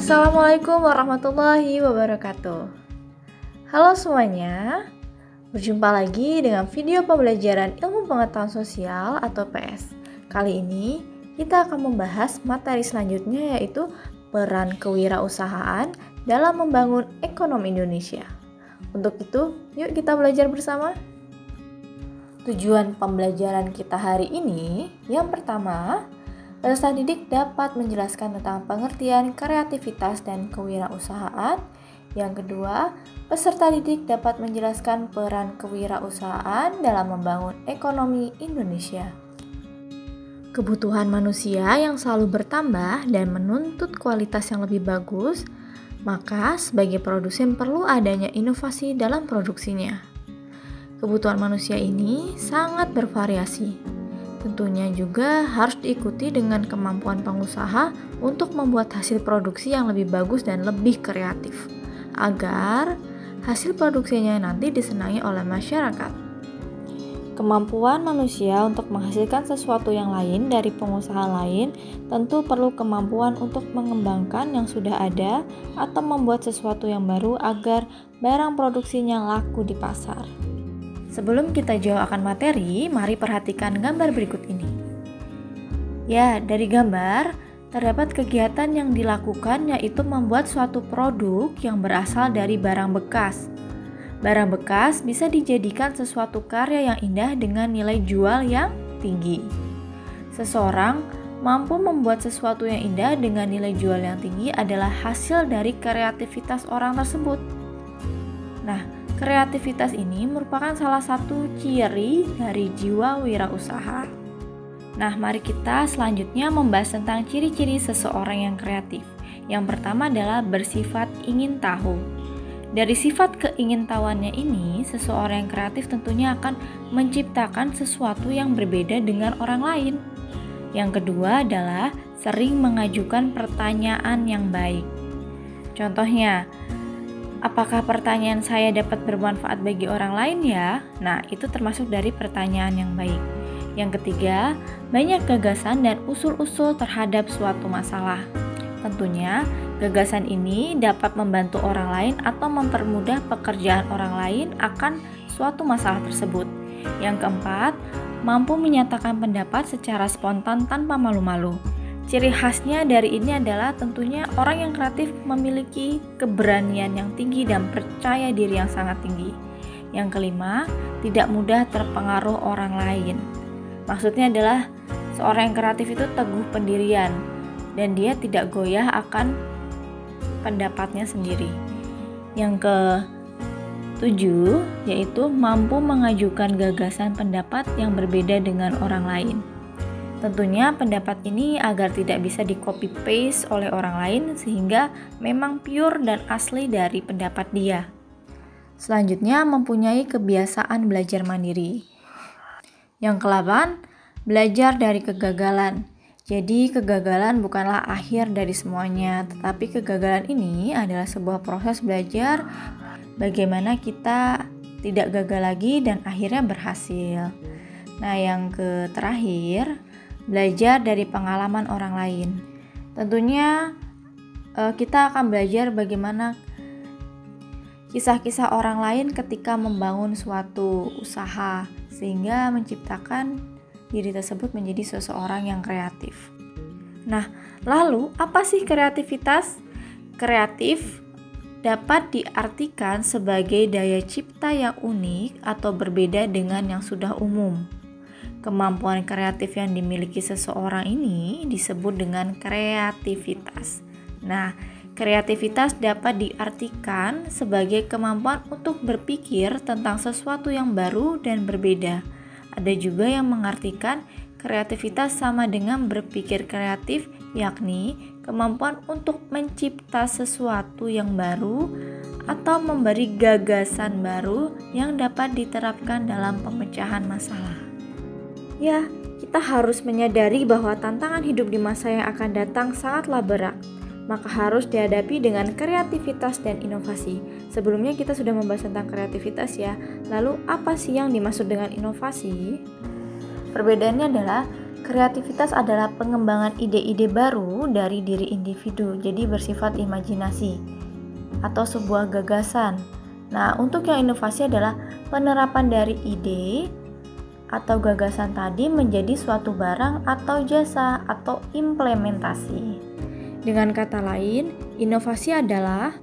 Assalamualaikum warahmatullahi wabarakatuh. Halo semuanya, berjumpa lagi dengan video pembelajaran ilmu pengetahuan sosial atau PS. Kali ini kita akan membahas materi selanjutnya, yaitu peran kewirausahaan dalam membangun ekonomi Indonesia. Untuk itu, yuk kita belajar bersama. Tujuan pembelajaran kita hari ini, yang pertama, peserta didik dapat menjelaskan tentang pengertian kreativitas dan kewirausahaan. Yang kedua, peserta didik dapat menjelaskan peran kewirausahaan dalam membangun ekonomi Indonesia. Kebutuhan manusia yang selalu bertambah dan menuntut kualitas yang lebih bagus, maka sebagai produsen perlu adanya inovasi dalam produksinya. Kebutuhan manusia ini sangat bervariasi. Tentunya juga harus diikuti dengan kemampuan pengusaha untuk membuat hasil produksi yang lebih bagus dan lebih kreatif, agar hasil produksinya nanti disenangi oleh masyarakat. Kemampuan manusia untuk menghasilkan sesuatu yang lain dari pengusaha lain tentu perlu kemampuan untuk mengembangkan yang sudah ada atau membuat sesuatu yang baru agar barang produksinya laku di pasar. Sebelum kita jawab akan materi, mari perhatikan gambar berikut ini. Ya, dari gambar terdapat kegiatan yang dilakukan, yaitu membuat suatu produk yang berasal dari barang bekas. Barang bekas bisa dijadikan sesuatu karya yang indah dengan nilai jual yang tinggi. Seseorang mampu membuat sesuatu yang indah dengan nilai jual yang tinggi adalah hasil dari kreativitas orang tersebut. Nah, kreativitas ini merupakan salah satu ciri dari jiwa wirausaha. Nah, mari kita selanjutnya membahas tentang ciri-ciri seseorang yang kreatif. Yang pertama adalah bersifat ingin tahu. Dari sifat keingintahuannya ini, seseorang yang kreatif tentunya akan menciptakan sesuatu yang berbeda dengan orang lain. Yang kedua adalah sering mengajukan pertanyaan yang baik. Contohnya, apakah pertanyaan saya dapat bermanfaat bagi orang lain ya? Nah, itu termasuk dari pertanyaan yang baik. Yang ketiga, banyak gagasan dan usul-usul terhadap suatu masalah. Tentunya, gagasan ini dapat membantu orang lain atau mempermudah pekerjaan orang lain akan suatu masalah tersebut. Yang keempat, mampu menyatakan pendapat secara spontan tanpa malu-malu. Ciri khasnya dari ini adalah tentunya orang yang kreatif memiliki keberanian yang tinggi dan percaya diri yang sangat tinggi. Yang kelima, tidak mudah terpengaruh orang lain. Maksudnya adalah seorang yang kreatif itu teguh pendirian dan dia tidak goyah akan pendapatnya sendiri. Yang ketujuh, yaitu mampu mengajukan gagasan pendapat yang berbeda dengan orang lain. Tentunya pendapat ini agar tidak bisa di-copy paste oleh orang lain sehingga memang pure dan asli dari pendapat dia. Selanjutnya, mempunyai kebiasaan belajar mandiri. Yang ke-8, belajar dari kegagalan. Jadi kegagalan bukanlah akhir dari semuanya, tetapi kegagalan ini adalah sebuah proses belajar bagaimana kita tidak gagal lagi dan akhirnya berhasil. Nah, yang terakhir, belajar dari pengalaman orang lain. Tentunya kita akan belajar bagaimana kisah-kisah orang lain ketika membangun suatu usaha sehingga menciptakan diri tersebut menjadi seseorang yang kreatif. Nah, lalu apa sih kreativitas? Kreatif dapat diartikan sebagai daya cipta yang unik atau berbeda dengan yang sudah umum. Kemampuan kreatif yang dimiliki seseorang ini disebut dengan kreativitas. Nah, kreativitas dapat diartikan sebagai kemampuan untuk berpikir tentang sesuatu yang baru dan berbeda. Ada juga yang mengartikan kreativitas sama dengan berpikir kreatif, yakni kemampuan untuk mencipta sesuatu yang baru atau memberi gagasan baru yang dapat diterapkan dalam pemecahan masalah. Ya, kita harus menyadari bahwa tantangan hidup di masa yang akan datang sangatlah berat, maka harus dihadapi dengan kreativitas dan inovasi. Sebelumnya kita sudah membahas tentang kreativitas ya. Lalu apa sih yang dimaksud dengan inovasi? Perbedaannya adalah Kreativitas adalah pengembangan ide-ide baru dari diri individu, jadi bersifat imajinasi atau sebuah gagasan. Nah, untuk yang inovasi adalah penerapan dari ide atau gagasan tadi menjadi suatu barang atau jasa atau implementasi. Dengan kata lain, inovasi adalah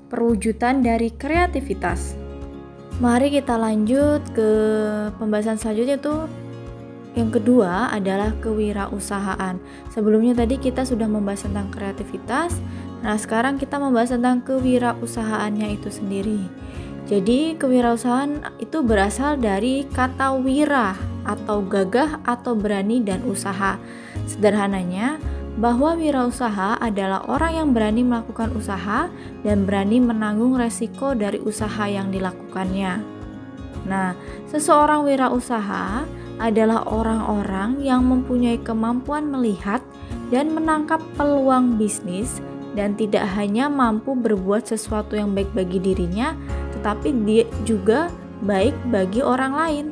perwujudan dari kreativitas. Mari kita lanjut ke pembahasan selanjutnya tuh. Yang kedua adalah kewirausahaan. Sebelumnya tadi kita sudah membahas tentang kreativitas. Nah, sekarang kita membahas tentang kewirausahaannya itu sendiri. Jadi, kewirausahaan itu berasal dari kata wira atau gagah atau berani dan usaha. Sederhananya, bahwa wirausaha adalah orang yang berani melakukan usaha dan berani menanggung resiko dari usaha yang dilakukannya. Nah, seseorang wirausaha adalah orang-orang yang mempunyai kemampuan melihat dan menangkap peluang bisnis dan tidak hanya mampu berbuat sesuatu yang baik bagi dirinya, tetapi dia juga baik bagi orang lain.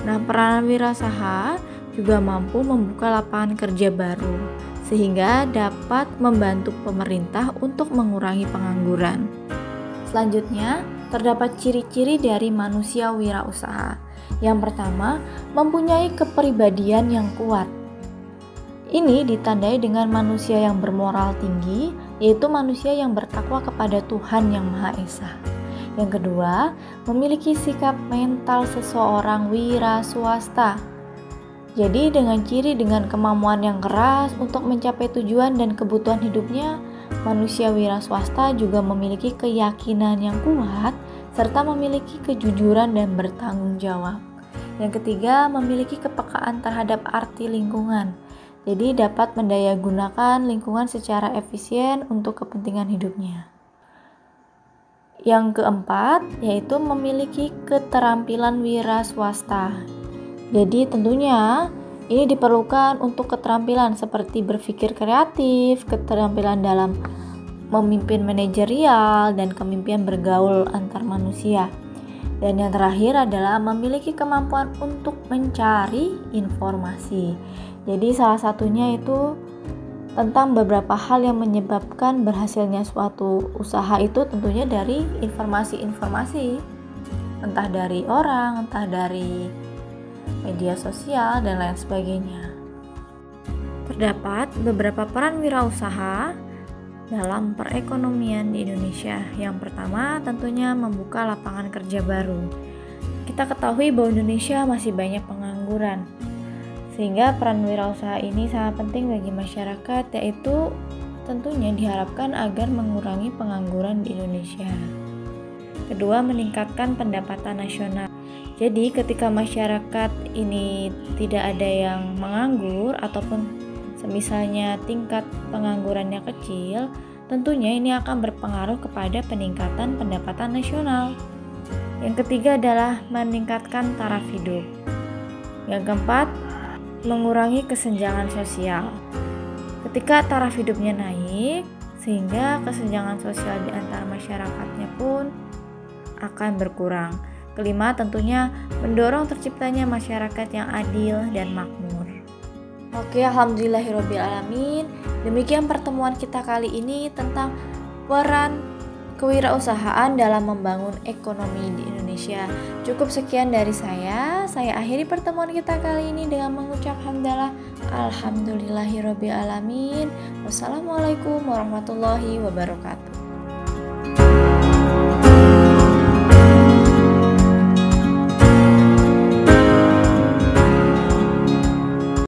Nah, peranan wirausaha juga mampu membuka lapangan kerja baru, sehingga dapat membantu pemerintah untuk mengurangi pengangguran. Selanjutnya, terdapat ciri-ciri dari manusia wirausaha. Yang pertama, mempunyai kepribadian yang kuat. Ini ditandai dengan manusia yang bermoral tinggi, yaitu manusia yang bertakwa kepada Tuhan Yang Maha Esa. Yang kedua, memiliki sikap mental seseorang wira swasta. Jadi dengan kemampuan yang keras untuk mencapai tujuan dan kebutuhan hidupnya, manusia wira swasta juga memiliki keyakinan yang kuat serta memiliki kejujuran dan bertanggung jawab. Yang ketiga, memiliki kepekaan terhadap arti lingkungan. Jadi dapat mendayagunakan lingkungan secara efisien untuk kepentingan hidupnya. Yang keempat, yaitu memiliki keterampilan wira swasta. Jadi tentunya ini diperlukan untuk keterampilan seperti berpikir kreatif, keterampilan dalam memimpin manajerial, dan kemampuan bergaul antar manusia. Dan yang terakhir adalah memiliki kemampuan untuk mencari informasi. Jadi salah satunya itu tentang beberapa hal yang menyebabkan berhasilnya suatu usaha itu tentunya dari informasi-informasi, entah dari orang, entah dari media sosial, dan lain sebagainya. Terdapat beberapa peran wirausaha dalam perekonomian di Indonesia. Yang pertama tentunya membuka lapangan kerja baru. Kita ketahui bahwa Indonesia masih banyak pengangguran, sehingga peran wirausaha ini sangat penting bagi masyarakat, yaitu tentunya diharapkan agar mengurangi pengangguran di Indonesia. Kedua, meningkatkan pendapatan nasional. Jadi ketika masyarakat ini tidak ada yang menganggur ataupun misalnya tingkat penganggurannya kecil, tentunya ini akan berpengaruh kepada peningkatan pendapatan nasional. Yang ketiga adalah meningkatkan taraf hidup. Yang keempat, mengurangi kesenjangan sosial. Ketika taraf hidupnya naik, sehingga kesenjangan sosial di antara masyarakatnya pun akan berkurang. Kelima, tentunya mendorong terciptanya masyarakat yang adil dan makmur. Oke, alhamdulillahirobbilalamin. Demikian pertemuan kita kali ini tentang peran kewirausahaan dalam membangun ekonomi di Indonesia. Cukup sekian dari saya. Saya akhiri pertemuan kita kali ini dengan mengucap hamdalah alhamdulillahirobbilalamin. Wassalamualaikum warahmatullahi wabarakatuh.